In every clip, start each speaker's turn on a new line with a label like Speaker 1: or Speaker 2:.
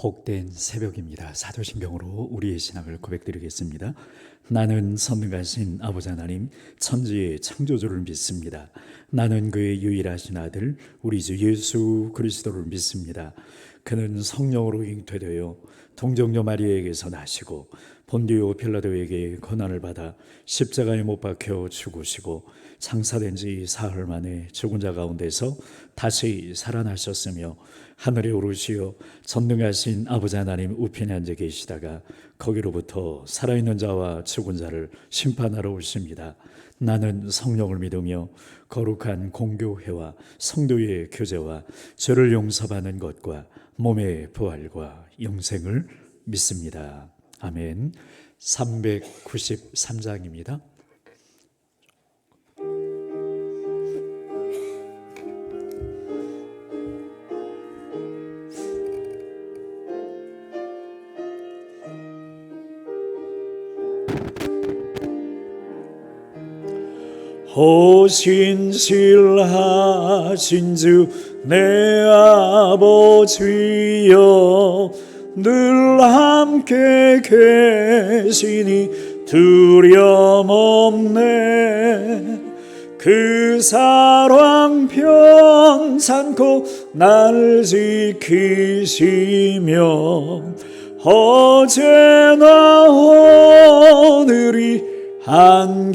Speaker 1: 복된 새벽입니다. 사도신경으로 우리의 신앙을 고백드리겠습니다. 나는 선능하신 아버지 하나님 천지의 창조주를 믿습니다. 나는 그의 유일하신 아들 우리 주 예수 그리스도를 믿습니다. 그는 성령으로 잉태되어 동정녀 마리아에게서 나시고 본디오 빌라도에게 고난을 받아 십자가에 못 박혀 죽으시고 장사된 지 사흘 만에 죽은 자 가운데서 다시 살아나셨으며 하늘에 오르시어 전능하신 아버지 하나님 우편에 앉아 계시다가 거기로부터 살아있는 자와 죽은 자를 심판하러 오십니다. 나는 성령을 믿으며 거룩한 공교회와 성도의 교제와 죄를 용서받는 것과 몸의 부활과 영생을 믿습니다. 아멘. 393장입니다. 호신실하신 주 내 아버지여 늘 함께 계시니 두려움 없네. 그 사랑 편찮고 날 지키시며 어제나 오늘이 한결같네.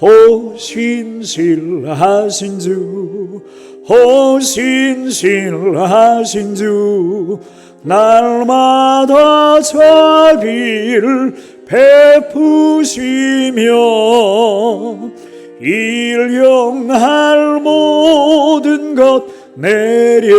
Speaker 1: 호신실하신 주 호신실하신 주 날마다 자비를 베푸시며 일용할 모든 것 내려주시니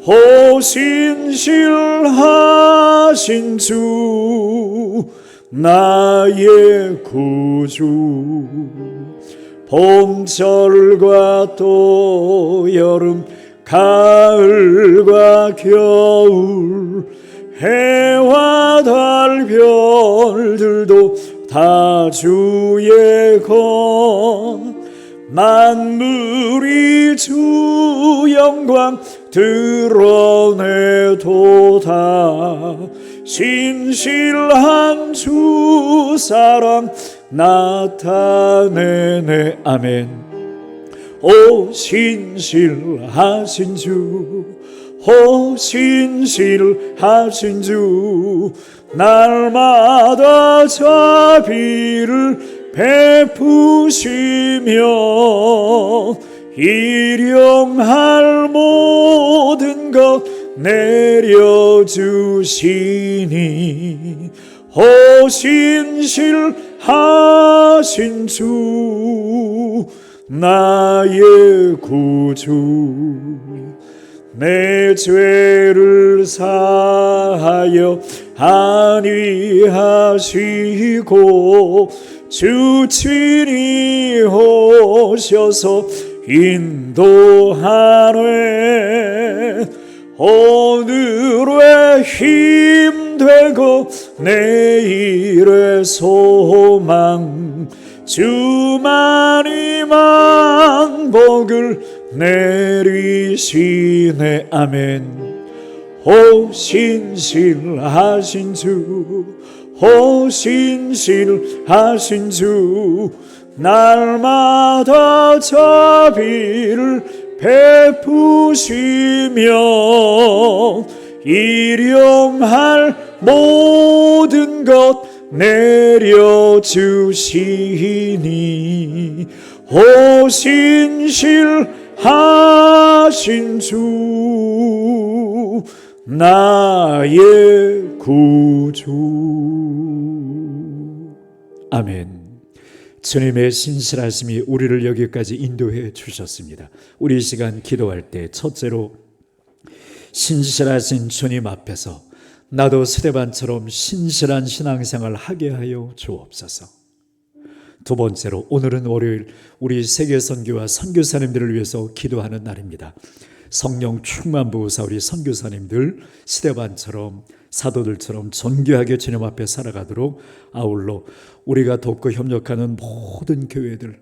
Speaker 1: 호신실하신 주 나의 구주. 봄철과 또 여름 가을과 겨울 해와 달 별들도 다 주의 것. 만물이 주 영광 드러내도다. 신실한 주 사랑 나타내네. 아멘. 오 신실하신 주 호신실하신 주 날마다 자비를 베푸시며 일용할 모든 것 내려주시니 호신실하신 주 나의 구주. 내 죄를 사하여 안위하시고 주 친히 오셔서 인도하네. 오늘의 힘되고 내일의 소망 주만이 만복을 내리시네. 아멘. 호신실하신 주 호신실하신 주 날마다 자비를 베푸시며 일용할 모든 것 내려주시니 호신실하신 주 나의 구주. 아멘. 주님의 신실하심이 우리를 여기까지 인도해 주셨습니다. 우리 이 시간 기도할 때 첫째로 신실하신 주님 앞에서 나도 스데반처럼 신실한 신앙생활 하게 하여 주옵소서. 두 번째로 오늘은 월요일 우리 세계선교와 선교사님들을 위해서 기도하는 날입니다. 성령 충만 부으사 우리 선교사님들 스데반처럼 사도들처럼 존귀하게 주님 앞에 살아가도록, 아울러 우리가 돕고 협력하는 모든 교회들,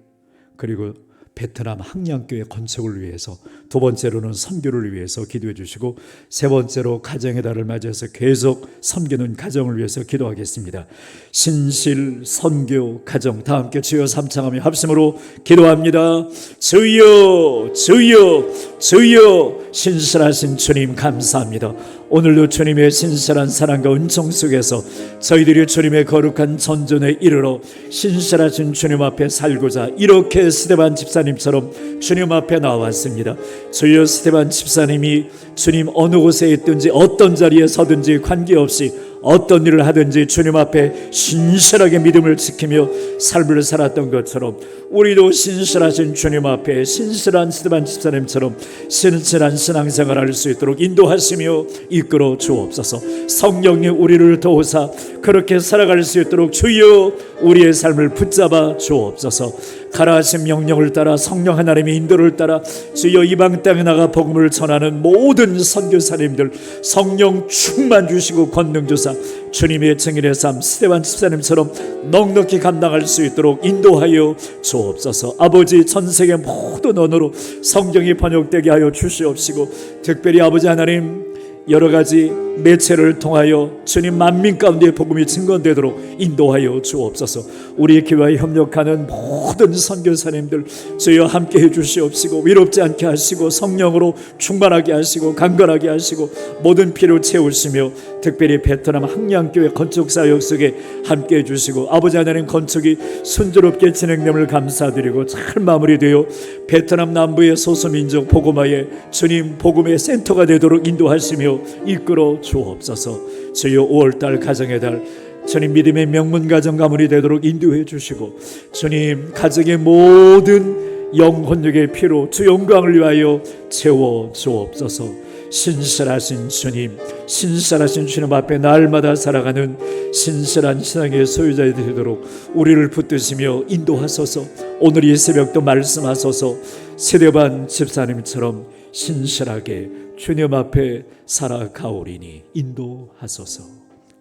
Speaker 1: 그리고 베트남 항량교회 건축을 위해서, 두 번째로는 선교를 위해서 기도해 주시고, 세 번째로 가정의 달을 맞이해서 계속 섬기는 가정을 위해서 기도하겠습니다. 신실, 선교, 가정 다 함께 주여 삼창하며 합심으로 기도합니다. 주여, 주여, 주여. 신실하신 주님 감사합니다. 오늘도 주님의 신실한 사랑과 은총 속에서 저희들이 주님의 거룩한 전전에 이르러 신실하신 주님 앞에 살고자 이렇게 스데반 집사님처럼 주님 앞에 나왔습니다. 주여, 스데반 집사님이 주님 어느 곳에 있든지 어떤 자리에 서든지 관계없이 어떤 일을 하든지 주님 앞에 신실하게 믿음을 지키며 삶을 살았던 것처럼 우리도 신실하신 주님 앞에 신실한 스데반 집사님처럼 신실한 신앙생활을 할 수 있도록 인도하시며 이끌어 주옵소서. 성령님 우리를 도우사 그렇게 살아갈 수 있도록 주여 우리의 삶을 붙잡아 주옵소서. 가라 하신 명령을 따라 성령 하나님의 인도를 따라 주여 이방 땅에 나가 복음을 전하는 모든 선교사님들 성령 충만 주시고 권능 주사 주님의 증인의 삶 스데반 집사님처럼 넉넉히 감당할 수 있도록 인도하여 주옵소서. 아버지, 전 세계 모든 언어로 성경이 번역되게 하여 주시옵시고, 특별히 아버지 하나님 여러 가지 매체를 통하여 주님 만민 가운데 복음이 증거되도록 인도하여 주옵소서. 우리 교회에 협력하는 모든 선교사님들 주여 함께해 주시옵시고, 위롭지 않게 하시고 성령으로 충만하게 하시고 강건하게 하시고 모든 피로 채우시며, 특별히 베트남 항량교회 건축사역 속에 함께해 주시고, 아버지 하나님 건축이 순조롭게 진행됨을 감사드리고 잘 마무리되어 베트남 남부의 소수민족 복음화에 주님 복음의 센터가 되도록 인도하시며 이끌어 주옵소서. 주여 5월달 가정의 달 주님 믿음의 명문 가정 가문이 되도록 인도해 주시고, 주님 가정의 모든 영혼력의 피로 주 영광을 위하여 채워 주옵소서. 신실하신 주님, 신실하신 주님 앞에 날마다 살아가는 신실한 신앙의 소유자이 되도록 우리를 붙드시며 인도하소서. 오늘 이 새벽도 말씀하소서. 스데반 집사님처럼 신실하게 주님 앞에 살아가오리니 인도하소서.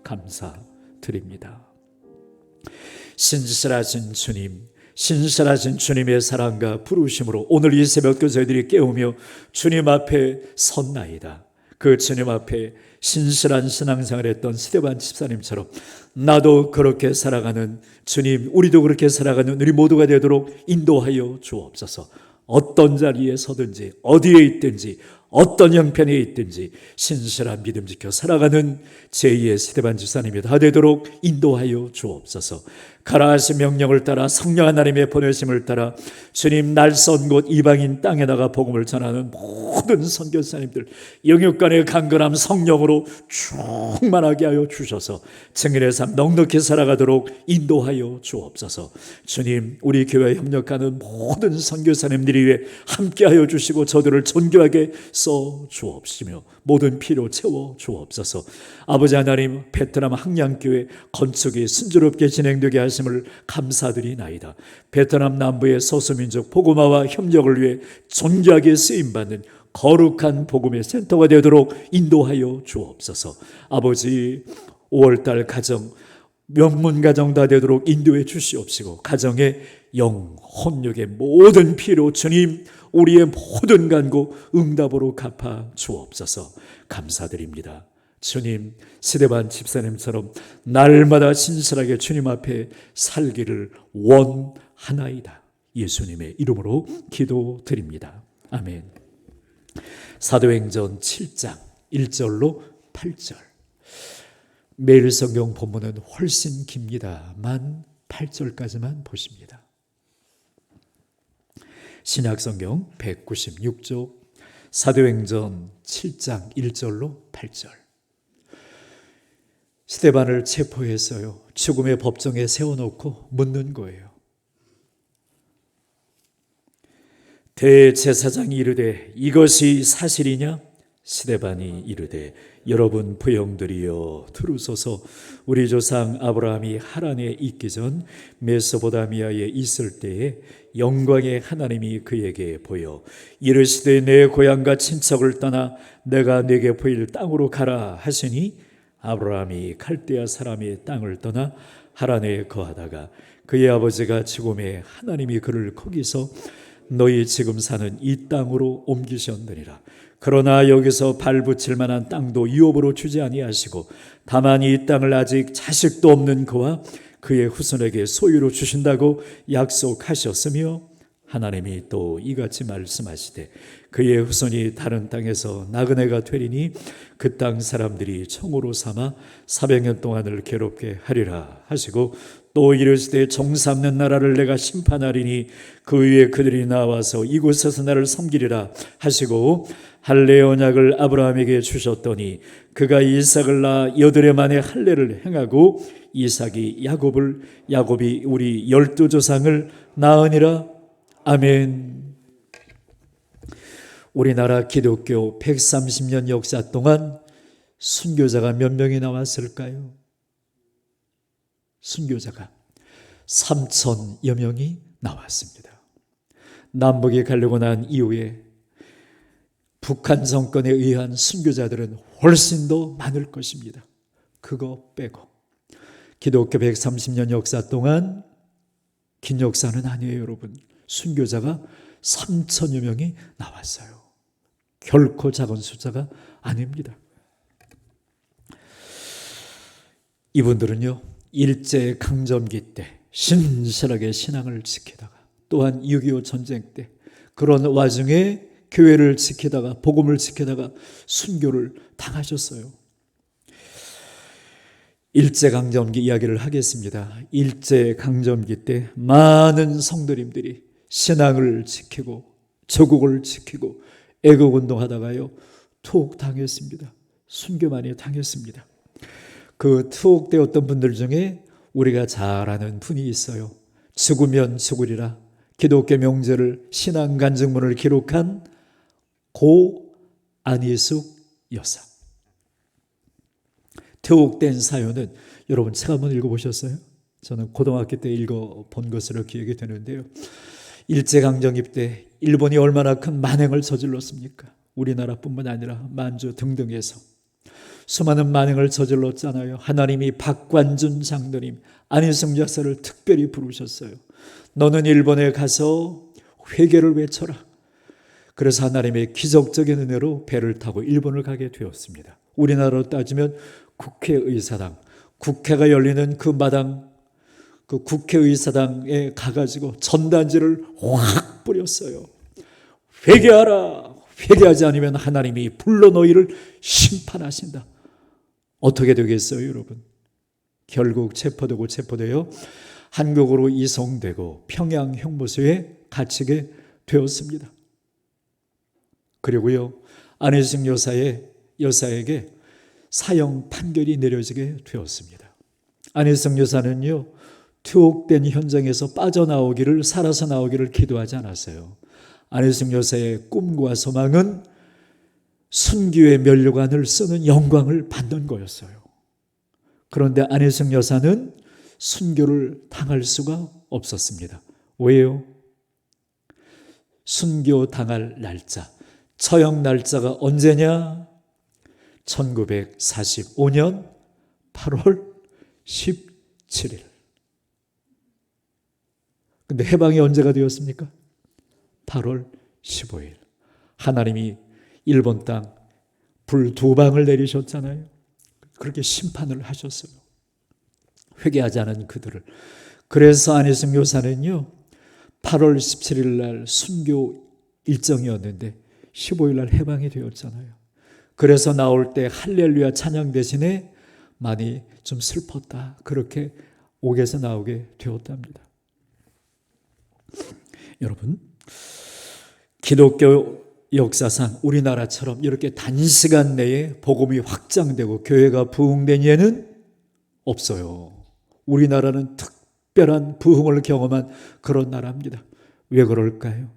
Speaker 1: 감사드립니다. 신실하신 주님, 신실하신 주님의 사랑과 부르심으로 오늘 이 새벽도 저희들이 깨우며 주님 앞에 섰나이다. 그 주님 앞에 신실한 신앙생활을 했던 스데반 집사님처럼 나도 그렇게 살아가는 주님, 우리도 그렇게 살아가는 우리 모두가 되도록 인도하여 주옵소서. 어떤 자리에 서든지 어디에 있든지 어떤 형편에 있든지 신실한 믿음 지켜 살아가는 제2의 스데반 집사님이 다 되도록 인도하여 주옵소서. 가라 하신 명령을 따라 성령 하나님의 보내심을 따라 주님 날선 곳 이방인 땅에 나가 복음을 전하는 모든 선교사님들 영육간의 강건함 성령으로 충만하게 하여 주셔서 증인의 삶 넉넉히 살아가도록 인도하여 주옵소서. 주님, 우리 교회에 협력하는 모든 선교사님들이 위해 함께하여 주시고 저들을 존귀하게 써 주옵시며 모든 피로 채워 주옵소서. 아버지 하나님, 베트남 항량교회 건축이 순조롭게 진행되게 하심을 감사드리나이다. 베트남 남부의 소수민족 복음화와 협력을 위해 존귀하게 쓰임받는 거룩한 복음의 센터가 되도록 인도하여 주옵소서. 아버지, 5월달 가정 명문 가정 다 되도록 인도해 주시옵시고, 가정의 영혼력의 모든 피로 주님 우리의 모든 간구 응답으로 갚아 주옵소서. 감사드립니다. 주님, 스데반 집사님처럼 날마다 신실하게 주님 앞에 살기를 원하나이다. 예수님의 이름으로 기도드립니다. 아멘. 사도행전 7장 1절로 8절. 매일 성경 본문은 훨씬 깁니다만 8절까지만 보십니다. 신약성경 196쪽 사도행전 7장 1절로 8절. 스데반을 체포했어요. 죽음의 법정에 세워놓고 묻는 거예요. 대제사장이 이르되 이것이 사실이냐? 스데반이 이르되 여러분 부형들이여 들으소서. 우리 조상 아브라함이 하란에 있기 전 메소포타미아에 있을 때에 영광의 하나님이 그에게 보여 이르시되 내 고향과 친척을 떠나 내가 네게 보일 땅으로 가라 하시니 아브라함이 갈대아 사람의 땅을 떠나 하란에 거하다가 그의 아버지가 죽음에 하나님이 그를 거기서 너희 지금 사는 이 땅으로 옮기셨느니라. 그러나 여기서 발붙일 만한 땅도 유업으로 주지 아니하시고 다만 이 땅을 아직 자식도 없는 그와 그의 후손에게 소유로 주신다고 약속하셨으며 하나님이 또 이같이 말씀하시되 그의 후손이 다른 땅에서 나그네가 되리니 그 땅 사람들이 청으로 삼아 400년 동안을 괴롭게 하리라 하시고 또 이르시되 종 삼는 나라를 내가 심판하리니 그 위에 그들이 나와서 이곳에서 나를 섬기리라 하시고 할례 언약을 아브라함에게 주셨더니 그가 이삭을 낳아 여드레 만에 할례를 행하고 이삭이 야곱이 우리 12조상을 낳으니라. 아멘. 우리나라 기독교 130년 역사 동안 순교자가 몇 명이 나왔을까요? 순교자가 3,000여 명이 나왔습니다. 남북이 가려고 난 이후에 북한 정권에 의한 순교자들은 훨씬 더 많을 것입니다. 그거 빼고 기독교 130년 역사 동안 긴 역사는 아니에요, 여러분. 순교자가 3,000여 명이 나왔어요. 결코 작은 숫자가 아닙니다. 이분들은요, 일제강점기 때 신실하게 신앙을 지키다가 또한 6.25 전쟁 때 그런 와중에 교회를 지키다가 복음을 지키다가 순교를 당하셨어요. 일제강점기 이야기를 하겠습니다. 일제강점기 때 많은 성도님들이 신앙을 지키고 조국을 지키고 애국운동하다가요 투옥당했습니다. 순교 많이 당했습니다. 그 투옥되었던 분들 중에 우리가 잘 아는 분이 있어요. 죽으면 죽으리라 기독교 명제를 신앙 간증문을 기록한 고 안희숙 여사. 투옥된 사연은 여러분 책 한번 읽어보셨어요? 저는 고등학교 때 읽어본 것으로 기억이 되는데요. 일제강점기 때 일본이 얼마나 큰 만행을 저질렀습니까? 우리나라뿐만 아니라 만주 등등에서 수많은 만행을 저질렀잖아요. 하나님이 박관준 장로님, 안희숙 여사를 특별히 부르셨어요. 너는 일본에 가서 회개를 외쳐라. 그래서 하나님의 기적적인 은혜로 배를 타고 일본을 가게 되었습니다. 우리나라로 따지면 국회의사당, 국회가 열리는 그 마당, 그 국회의사당에 가가지고 전단지를 확 뿌렸어요. 회개하라. 회개하지 않으면 하나님이 불러 너희를 심판하신다. 어떻게 되겠어요, 여러분? 결국 체포되어 한국으로 이송되고 평양 형무소에 갇히게 되었습니다. 그리고요, 안희숙 여사에게 사형 판결이 내려지게 되었습니다. 안희숙 여사는요, 투옥된 현장에서 빠져나오기를, 살아서 나오기를 기도하지 않았어요. 안희숙 여사의 꿈과 소망은 순교의 면류관을 쓰는 영광을 받는 거였어요. 그런데 안희숙 여사는 순교를 당할 수가 없었습니다. 왜요? 순교 당할 날짜, 처형 날짜가 언제냐? 1945년 8월 17일. 근데 해방이 언제가 되었습니까? 8월 15일. 하나님이 일본 땅 불 2방을 내리셨잖아요. 그렇게 심판을 하셨어요. 회개하지 않은 그들을. 그래서 안희숙 여사는요, 8월 17일 날 순교 일정이었는데 15일 날 해방이 되었잖아요. 그래서 나올 때 할렐루야 찬양 대신에 많이 좀 슬펐다. 그렇게 옥에서 나오게 되었답니다. 여러분, 기독교 역사상 우리나라처럼 이렇게 단시간 내에 복음이 확장되고 교회가 부흥된 예는 없어요. 우리나라는 특별한 부흥을 경험한 그런 나라입니다. 왜 그럴까요?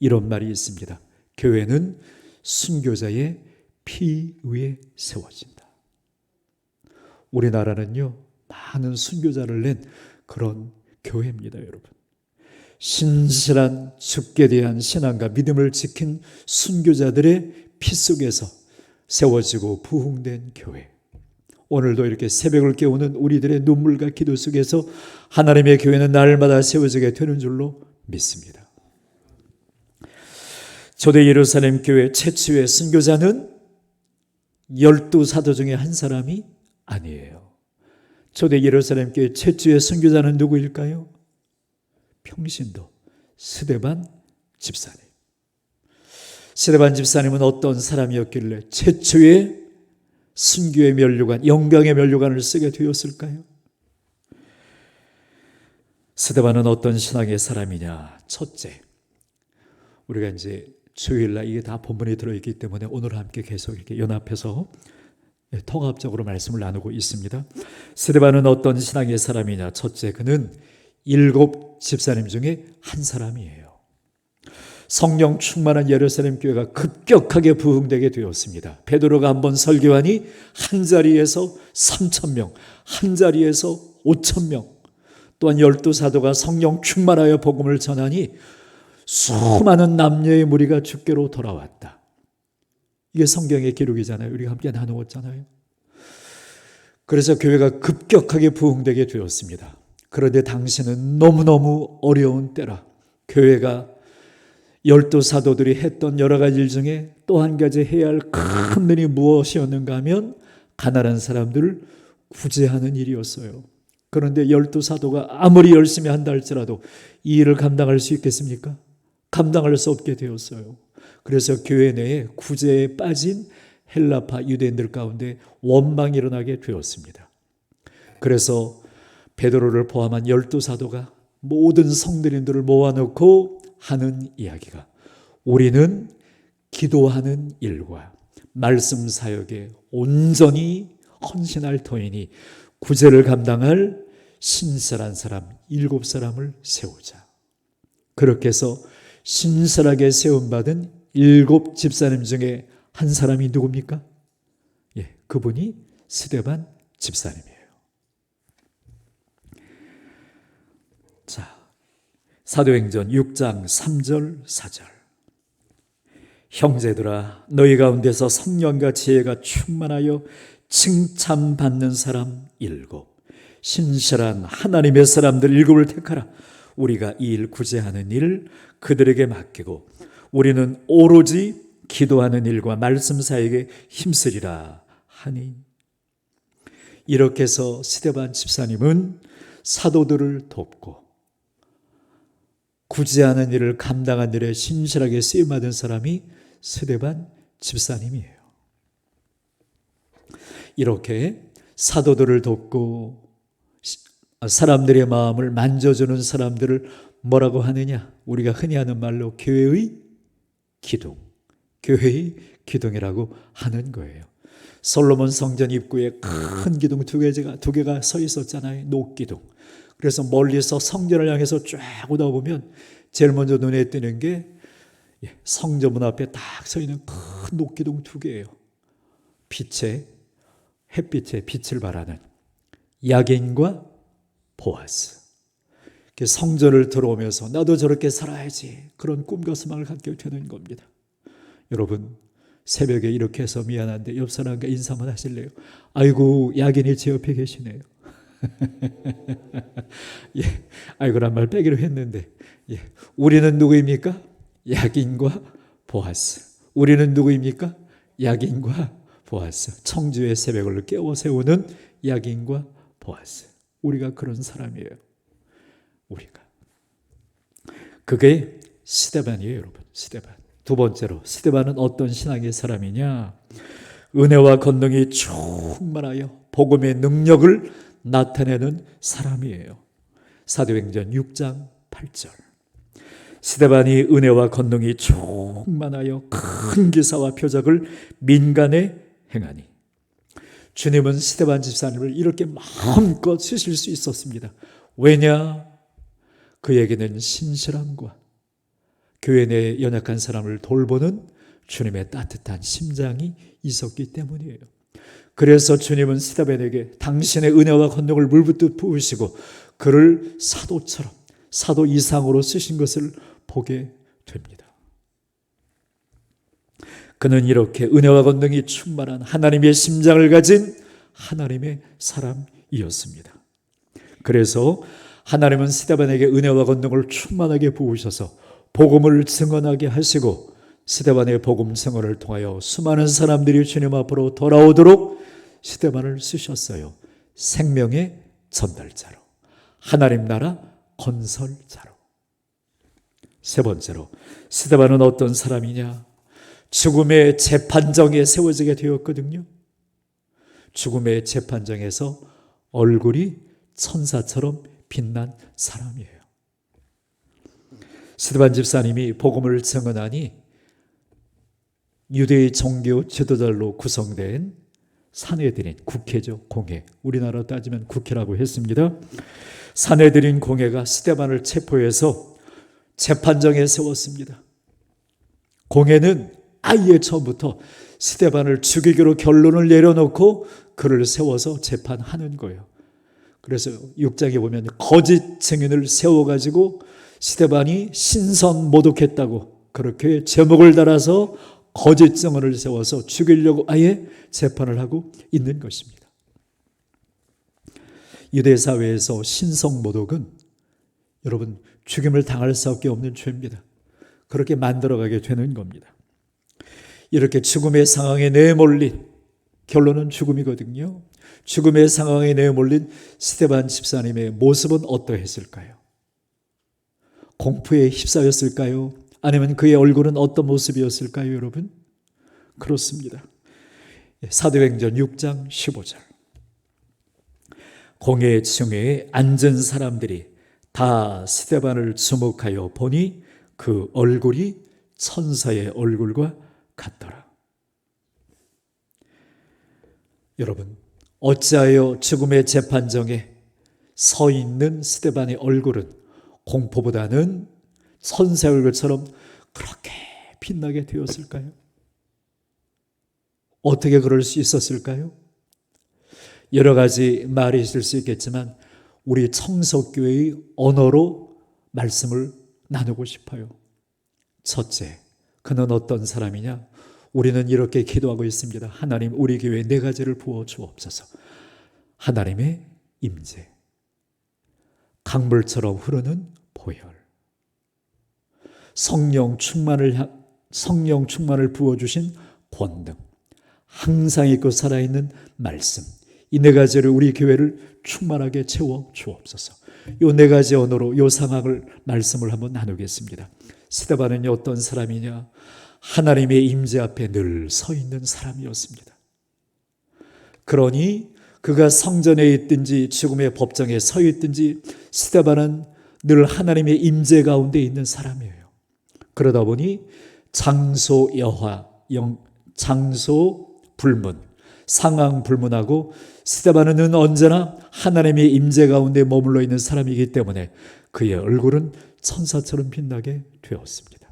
Speaker 1: 이런 말이 있습니다. 교회는 순교자의 피 위에 세워진다. 우리나라는요, 많은 순교자를 낸 그런 교회입니다, 여러분. 신실한 주께 대한 신앙과 믿음을 지킨 순교자들의 피 속에서 세워지고 부흥된 교회. 오늘도 이렇게 새벽을 깨우는 우리들의 눈물과 기도 속에서 하나님의 교회는 날마다 세워지게 되는 줄로 믿습니다. 초대 예루살렘 교회 최초의 선교자는 12사도 중에 한 사람이 아니에요. 초대 예루살렘 교회 최초의 선교자는 누구일까요? 평신도 스데반 집사님. 스데반 집사님은 어떤 사람이었길래 최초의 순교의 면류관, 영광의 면류관을 쓰게 되었을까요? 스데반은 어떤 신앙의 사람이냐? 첫째, 우리가 이제 주일날 이게 다 본문에 들어있기 때문에 오늘 함께 계속 이렇게 연합해서 통합적으로 말씀을 나누고 있습니다. 스데반은 어떤 신앙의 사람이냐? 첫째, 그는 7 집사님 중에 한 사람이에요. 성령 충만한 예루살렘 교회가 급격하게 부흥되게 되었습니다. 베드로가 한번 설교하니 한 자리에서 3,000명, 한 자리에서 5,000명, 또한 12사도가 성령 충만하여 복음을 전하니 수많은 남녀의 무리가 주께로 돌아왔다. 이게 성경의 기록이잖아요. 우리가 함께 나누었잖아요. 그래서 교회가 급격하게 부흥되게 되었습니다. 그런데 당시는 너무너무 어려운 때라 교회가 12사도들이 했던 여러 가지 일 중에 또 한 가지 해야 할 큰 일이 무엇이었는가 하면 가난한 사람들을 구제하는 일이었어요. 그런데 12사도가 아무리 열심히 한다 할지라도 이 일을 감당할 수 있겠습니까? 감당할 수 없게 되었어요. 그래서 교회 내에 구제에 빠진 헬라파 유대인들 가운데 원망이 일어나게 되었습니다. 그래서 베드로를 포함한 12사도가 모든 성도님들을 모아놓고 하는 이야기가, 우리는 기도하는 일과 말씀 사역에 온전히 헌신할 터이니 구제를 감당할 신실한 사람 7사람을 세우자. 그렇게 해서 신실하게 세움받은 7 집사님 중에 한 사람이 누굽니까? 그분이 스데반 집사님이에요. 자, 사도행전 6장 3절 4절. 형제들아, 너희 가운데서 성령과 지혜가 충만하여 칭찬받는 사람 7, 신실한 하나님의 사람들 7을 택하라. 우리가 이 일 구제하는 일 그들에게 맡기고 우리는 오로지 기도하는 일과 말씀 사역에 힘쓰리라 하니. 이렇게 해서 스데반 집사님은 사도들을 돕고 구제하는 일을 감당한 일에 신실하게 쓰임받은 사람이 스데반 집사님이에요. 이렇게 사도들을 돕고 사람들의 마음을 만져주는 사람들을 뭐라고 하느냐? 우리가 흔히 하는 말로 교회의 기둥, 교회의 기둥이라고 하는 거예요. 솔로몬 성전 입구에 큰 기둥 두 개가 서 있었잖아요. 녹기둥. 그래서 멀리서 성전을 향해서 쫙 오다 보면 제일 먼저 눈에 띄는 게 성전문 앞에 딱 서 있는 큰 녹기둥 2개예요. 햇빛에 빛을 발하는 야긴과 보아스. 성전을 들어오면서 나도 저렇게 살아야지, 그런 꿈과 소망을 갖게 되는 겁니다. 여러분, 새벽에 이렇게 해서 미안한데 옆 사람과 인사 한번 하실래요? 아이고, 야긴이 제 옆에 계시네요. 아이고란 말 빼기로 했는데, 우리는 누구입니까? 야긴과 보아스. 우리는 누구입니까? 야긴과 보아스. 청주의 새벽을 깨워 세우는 야긴과 보아스. 우리가 그런 사람이에요. 우리가. 그게 스데반이에요, 여러분. 스데반. 두 번째로, 스데반은 어떤 신앙의 사람이냐? 은혜와 권능이 충만하여 복음의 능력을 나타내는 사람이에요. 사도행전 6장 8절. 스데반이 은혜와 권능이 충만하여 큰 기사와 표적을 민간에 행하니. 주님은 스데반 집사님을 이렇게 마음껏 쓰실 수 있었습니다. 왜냐? 그에게는 신실함과 교회 내 연약한 사람을 돌보는 주님의 따뜻한 심장이 있었기 때문이에요. 그래서 주님은 스데반에게 당신의 은혜와 권능을 물붓듯 부으시고 그를 사도처럼, 사도 이상으로 쓰신 것을 보게 됩니다. 그는 이렇게 은혜와 권능이 충만한 하나님의 심장을 가진 하나님의 사람이었습니다. 그래서 하나님은 스데반에게 은혜와 권능을 충만하게 부으셔서 복음을 증언하게 하시고 스데반의 복음 생활을 통하여 수많은 사람들이 주님 앞으로 돌아오도록 스데반을 쓰셨어요. 생명의 전달자로, 하나님 나라 건설자로. 세 번째로, 스데반은 어떤 사람이냐? 죽음의 재판정에 세워지게 되었거든요. 죽음의 재판정에서 얼굴이 천사처럼 빛난 사람이에요. 스데반 집사님이 복음을 증언하니 유대의 종교 지도자로 구성된 산헤드린, 국회죠. 공회. 우리나라 따지면 국회라고 했습니다. 산헤드린 공회가 스데반을 체포해서 재판정에 세웠습니다. 공회는 아예 처음부터 스데반을 죽이기로 결론을 내려놓고 그를 세워서 재판하는 거예요. 그래서 6장에 보면 거짓 증인을 세워가지고 스데반이 신선 모독했다고 그렇게 제목을 달아서 거짓 증언을 세워서 죽이려고 아예 재판을 하고 있는 것입니다. 유대 사회에서 신성 모독은 여러분 죽임을 당할 수밖에 없는 죄입니다. 그렇게 만들어가게 되는 겁니다. 이렇게 죽음의 상황에 내몰린, 결론은 죽음이거든요. 죽음의 상황에 내몰린 스데반 집사님의 모습은 어떠했을까요? 공포에 휩싸였을까요? 아니면 그의 얼굴은 어떤 모습이었을까요, 여러분? 그렇습니다. 사도행전 6장 15절. 공회 중에 앉은 사람들이 다 스데반을 주목하여 보니 그 얼굴이 천사의 얼굴과 같더라. 여러분, 어찌하여 죽음의 재판정에 서 있는 스데반의 얼굴은 공포보다는 천사의 얼굴처럼 그렇게 빛나게 되었을까요? 어떻게 그럴 수 있었을까요? 여러 가지 말이 있을 수 있겠지만 우리 청석교회의 언어로 말씀을 나누고 싶어요. 첫째, 그는 어떤 사람이냐? 우리는 이렇게 기도하고 있습니다. 하나님, 우리 교회에 네 가지를 부어 주옵소서. 하나님의 임재, 강물처럼 흐르는 보혈, 성령 충만을 부어주신 권능, 항상 있고 살아있는 말씀, 이 네 가지를 우리 교회를 충만하게 채워 주옵소서. 이 네 가지 언어로 이 상황을 말씀을 한번 나누겠습니다. 스데반은 어떤 사람이냐? 하나님의 임재 앞에 늘 서 있는 사람이었습니다. 그러니 그가 성전에 있든지 죽음의 법정에 서 있든지 스데반은 늘 하나님의 임재 가운데 있는 사람이에요. 그러다 보니 장소 여화, 장소 불문, 상황 불문하고 스데반은 언제나 하나님의 임재 가운데 머물러 있는 사람이기 때문에 그의 얼굴은 천사처럼 빛나게 되었습니다.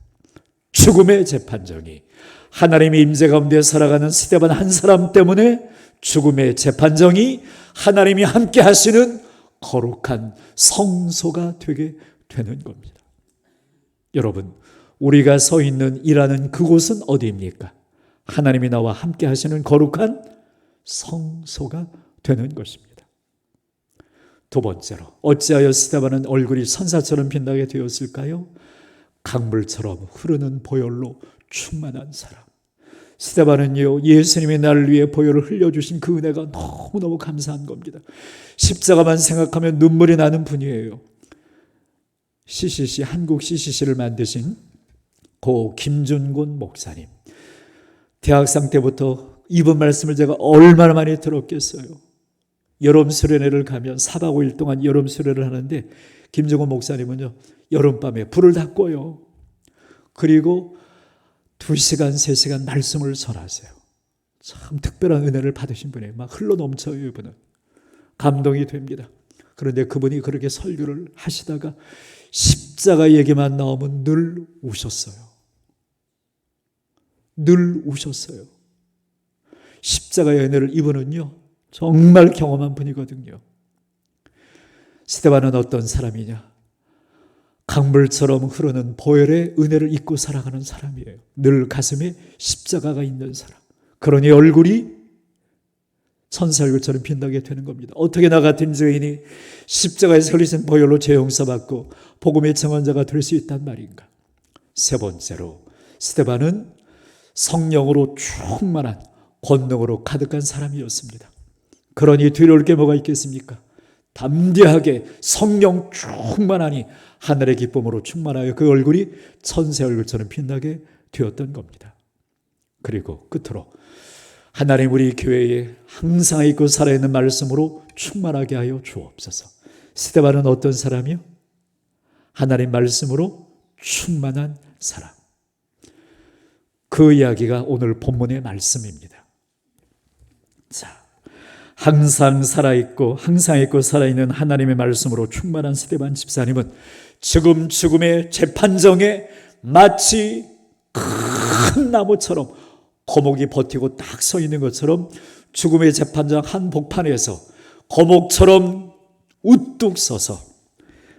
Speaker 1: 죽음의 재판정이 하나님의 임재 가운데 살아가는 스데반 한 사람 때문에 죽음의 재판정이 하나님이 함께 하시는 거룩한 성소가 되게 되는 겁니다. 여러분, 우리가 서 있는 일하는 그곳은 어디입니까? 하나님이 나와 함께 하시는 거룩한 성소가 되는 것입니다. 두 번째로, 어찌하여 스데반은 얼굴이 천사처럼 빛나게 되었을까요? 강물처럼 흐르는 보혈로 충만한 사람. 스데반은요, 예수님이 나를 위해 보혈을 흘려주신 그 은혜가 너무너무 감사한 겁니다. 십자가만 생각하면 눈물이 나는 분이에요. CCC, 한국 CCC를 만드신 고 김준곤 목사님, 대학생 때부터 이분 말씀을 제가 얼마나 많이 들었겠어요. 여름 수련회를 가면 4박 5일 동안 여름 수련회를 하는데 김준곤 목사님은요, 여름밤에 불을 다 꺼요. 그리고 2시간, 3시간 말씀을 전하세요. 참 특별한 은혜를 받으신 분이에요. 막 흘러넘쳐요, 이분은. 감동이 됩니다. 그런데 그분이 그렇게 설교를 하시다가 십자가 얘기만 나오면 늘 우셨어요. 늘 우셨어요. 십자가의 은혜를 이분은요, 정말 경험한 분이거든요. 스데반은 어떤 사람이냐? 강물처럼 흐르는 보혈의 은혜를 잊고 살아가는 사람이에요. 늘 가슴에 십자가가 있는 사람. 그러니 얼굴이 천사 얼굴처럼 빛나게 되는 겁니다. 어떻게 나 같은 죄인이 십자가에서 흘리신 보혈로 죄 용서받고 복음의 증언자가 될 수 있단 말인가? 세 번째로, 스데반은 성령으로 충만한 권능으로 가득한 사람이었습니다. 그러니 두려울 게 뭐가 있겠습니까? 담대하게 성령 충만하니 하늘의 기쁨으로 충만하여 그 얼굴이 천새 얼굴처럼 빛나게 되었던 겁니다. 그리고 끝으로 하나님 우리 교회에 항상 있고 살아있는 말씀으로 충만하게 하여 주옵소서. 스데반은 어떤 사람이요? 하나님 말씀으로 충만한 사람. 그 이야기가 오늘 본문의 말씀입니다. 자, 항상 살아있고 살아있는 하나님의 말씀으로 충만한 스데반 집사님은 죽음의 재판정에 마치 큰 나무처럼 거목이 버티고 딱 서 있는 것처럼 죽음의 재판장 한복판에서 거목처럼 우뚝 서서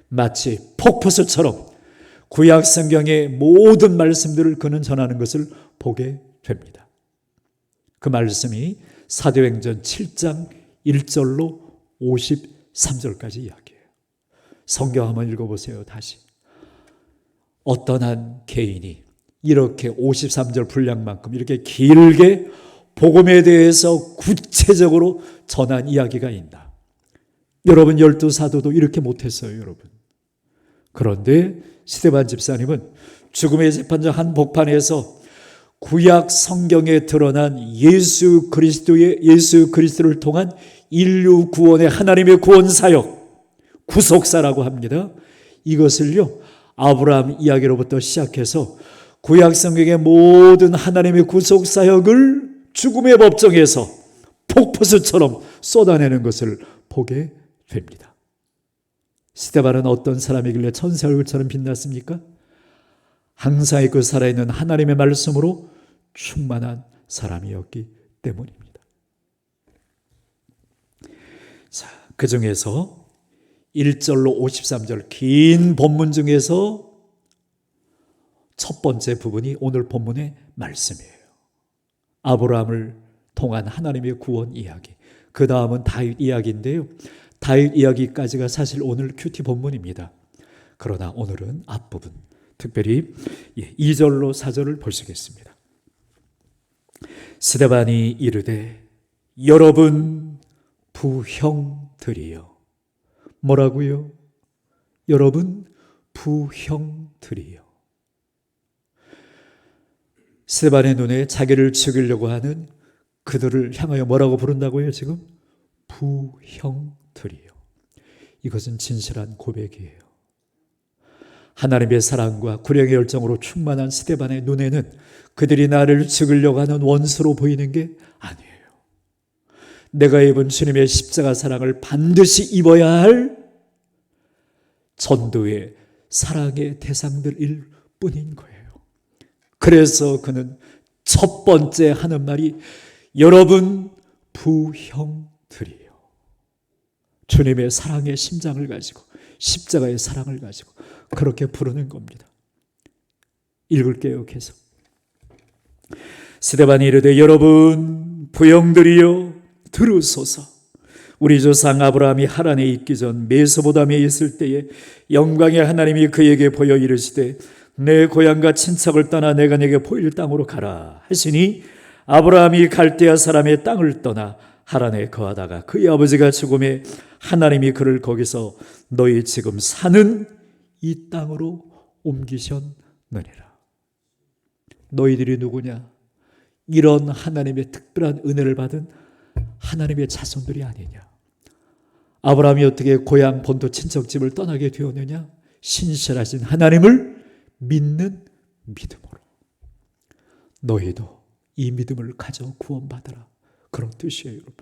Speaker 1: 마치 폭포수처럼 구약 성경의 모든 말씀들을 그는 전하는 것을 보게 됩니다. 그 말씀이 사도행전 7장 1절로 53절까지 이야기해요. 성경 한번 읽어보세요. 다시. 어떤 한 개인이 이렇게 53절 분량만큼 이렇게 길게 복음에 대해서 구체적으로 전한 이야기가 있나? 여러분 12사도도 이렇게 못했어요. 여러분. 그런데 스데반 집사님은 죽음의 재판장 한복판에서 구약 성경에 드러난 예수 그리스도를 통한 인류 구원의 하나님의 구원 사역, 구속사라고 합니다. 이것을요, 아브라함 이야기로부터 시작해서 구약 성경의 모든 하나님의 구속 사역을 죽음의 법정에서 폭포수처럼 쏟아내는 것을 보게 됩니다. 스데반은 어떤 사람이길래 천새 얼굴처럼 빛났습니까? 항상 있고 살아있는 하나님의 말씀으로 충만한 사람이었기 때문입니다. 자, 그 중에서 1절로 53절 긴 본문 중에서 첫 번째 부분이 오늘 본문의 말씀이에요. 아브라함을 통한 하나님의 구원 이야기. 그 다음은 다윗 이야기인데요. 다윗 이야기까지가 사실 오늘 큐티 본문입니다. 그러나 오늘은 앞부분, 특별히 2절로 4절을 보시겠습니다. 스데반이 이르되 여러분 부형들이여. 뭐라고요? 여러분 부형들이여. 스데반의 눈에 자기를 죽이려고 하는 그들을 향하여 뭐라고 부른다고요? 지금 부형들이요. 이것은 진실한 고백이에요. 하나님의 사랑과 구령의 열정으로 충만한 스데반의 눈에는 그들이 나를 죽이려고 하는 원수로 보이는 게 아니에요. 내가 입은 주님의 십자가 사랑을 반드시 입어야 할 전도의 사랑의 대상들일 뿐인 거예요. 그래서 그는 첫 번째 하는 말이 여러분 부형들이요. 주님의 사랑의 심장을 가지고 십자가의 사랑을 가지고 그렇게 부르는 겁니다. 읽을게요. 계속. 스데반이 이르되 여러분 부형들이여 들으소서. 우리 조상 아브라함이 하란에 있기 전 메소보다미에 있을 때에 영광의 하나님이 그에게 보여 이르시되 내 고향과 친척을 떠나 내가 네게 보일 땅으로 가라 하시니 아브라함이 갈대아 사람의 땅을 떠나 하란에 거하다가 그의 아버지가 죽음에 하나님이 그를 거기서 너희 지금 사는 이 땅으로 옮기셨느니라. 너희들이 누구냐? 이런 하나님의 특별한 은혜를 받은 하나님의 자손들이 아니냐? 아브라함이 어떻게 고향 본토 친척집을 떠나게 되었느냐? 신실하신 하나님을 믿는 믿음으로. 너희도 이 믿음을 가져 구원받으라. 그런 뜻이에요, 여러분.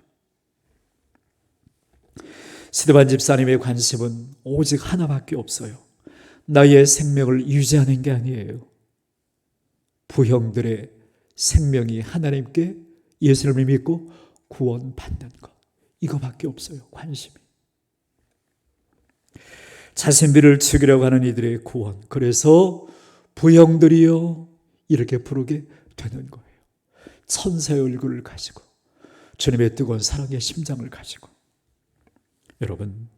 Speaker 1: 스데반 집사님의 관심은 오직 하나밖에 없어요. 나의 생명을 유지하는 게 아니에요. 부형들의 생명이 하나님께 예수를 믿고 구원받는 것. 이거밖에 없어요, 관심이. 자신들을 죽이려고 하는 이들의 구원. 그래서 부형들이여 이렇게 부르게 되는 거예요. 천사의 얼굴을 가지고 주님의 뜨거운 사랑의 심장을 가지고. 여러분,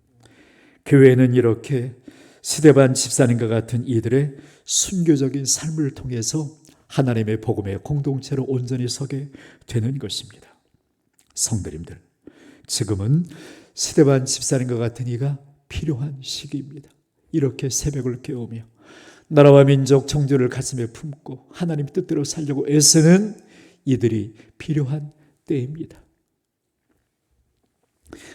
Speaker 1: 교회는 이렇게 스데반 집사님과 같은 이들의 순교적인 삶을 통해서 하나님의 복음의 공동체로 온전히 서게 되는 것입니다. 성도님들, 지금은 스데반 집사님과 같은 이가 필요한 시기입니다. 이렇게 새벽을 깨우며 나라와 민족 정조를 가슴에 품고 하나님 뜻대로 살려고 애쓰는 이들이 필요한 때입니다.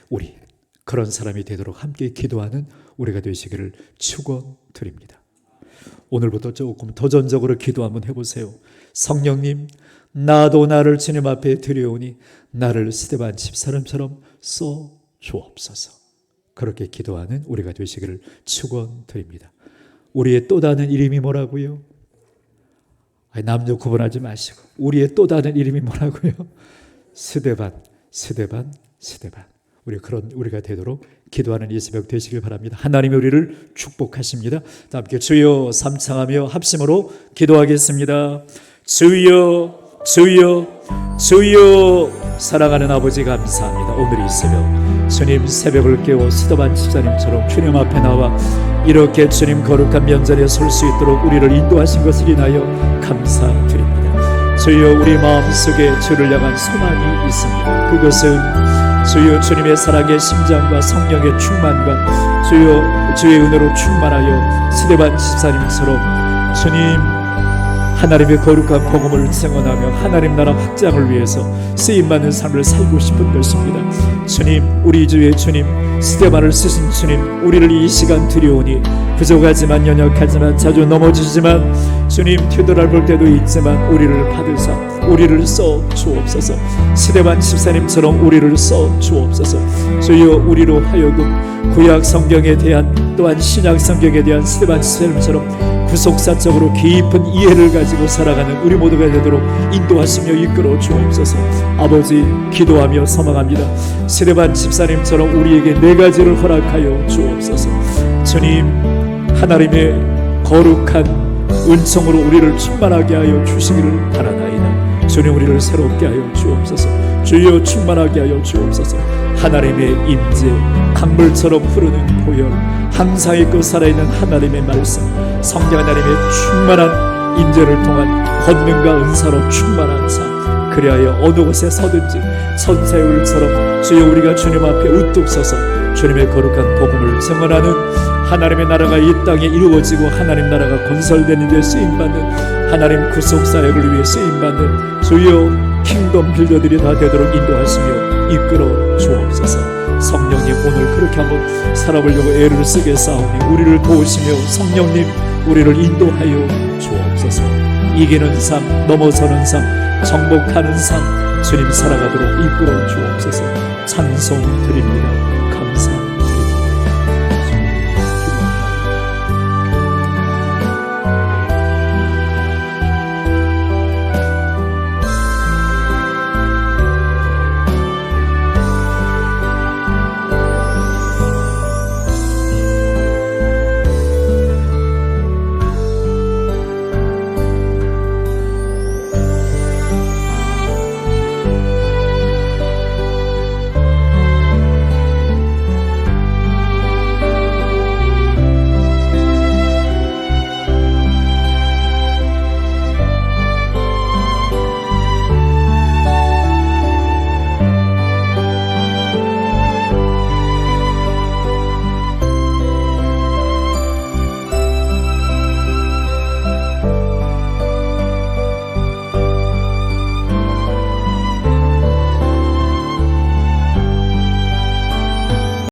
Speaker 1: 우리 그런 사람이 되도록 함께 기도하는 우리가 되시기를 축원드립니다. 오늘부터 조금 도전적으로 기도 한번 해보세요. 성령님, 나도 나를 주님 앞에 드려오니 나를 스데반 집사람처럼 써 주옵소서. 그렇게 기도하는 우리가 되시기를 축원드립니다. 우리의 또 다른 이름이 뭐라고요? 남녀 구분하지 마시고 우리의 또 다른 이름이 뭐라고요? 스데반. 우리가 되도록 기도하는 이 새벽 되시길 바랍니다. 하나님이 우리를 축복하십니다. 다 함께 주여 삼창하며 합심으로 기도하겠습니다. 주여, 주여, 주여. 사랑하는 아버지 감사합니다. 오늘 이 새벽 주님 새벽을 깨워 스데반 집사님처럼 주님 앞에 나와 이렇게 주님 거룩한 면전에 설 수 있도록 우리를 인도하신 것을 인하여 감사드립니다. 주여, 우리 마음속에 주를 향한 소망이 있습니다. 그것은 주여 주님의 사랑의 심장과 성령의 충만과 주여 주의 은혜로 충만하여 스데반 집사님처럼 주님 하나님의 거룩한 복음을 증언하며 하나님 나라 확장을 위해서 쓰임받는 삶을 살고 싶은 것입니다. 주님, 우리 주의 주님, 스데반을 쓰신 주님, 우리를 이 시간 드려오니 부족하지만 연약하지만 자주 넘어지지만 주님 뒤돌아볼 때도 있지만 우리를 받으사 우리를 써 주옵소서. 스데반 집사님처럼 우리를 써 주옵소서. 주여, 우리로 하여금 구약 성경에 대한 또한 신약 성경에 대한 스데반 집사님처럼 구속사적으로 깊은 이해를 가지고 살아가는 우리 모두가 되도록 인도하시며 이끌어 주옵소서. 아버지, 기도하며 소망합니다. 스데반 집사님처럼 우리에게 네 가지를 허락하여 주옵소서. 주님, 하나님의 거룩한 은총으로 우리를 충만하게 하여 주시기를 바라나이다. 주님, 우리를 새롭게 하여 주옵소서. 주여, 충만하게 하여 주옵소서. 하나님의 임재, 강물처럼 흐르는 보혈, 항상 있고 살아있는 하나님의 말씀, 성령 하나님의 충만한 임재를 통한 권능과 은사로 충만한 삶, 그리하여 어느 곳에 서든지 천사율처럼 주여 우리가 주님 앞에 우뚝 서서 주님의 거룩한 복음을 증언하는 하나님의 나라가 이 땅에 이루어지고 하나님 나라가 건설되는 데 쓰임받는 하나님 구속사역을 위해 쓰임받는 주여 킹덤 빌더들이 다 되도록 인도하시며 이끌어 주옵소서. 성령님, 오늘 그렇게 한번 살아보려고 애를 쓰게 싸우니 우리를 도우시며 성령님 우리를 인도하여 주옵소서. 이기는 삶, 넘어서는 삶, 정복하는 삶 주님 살아가도록 이끌어 주옵소서. 찬송 드립니다.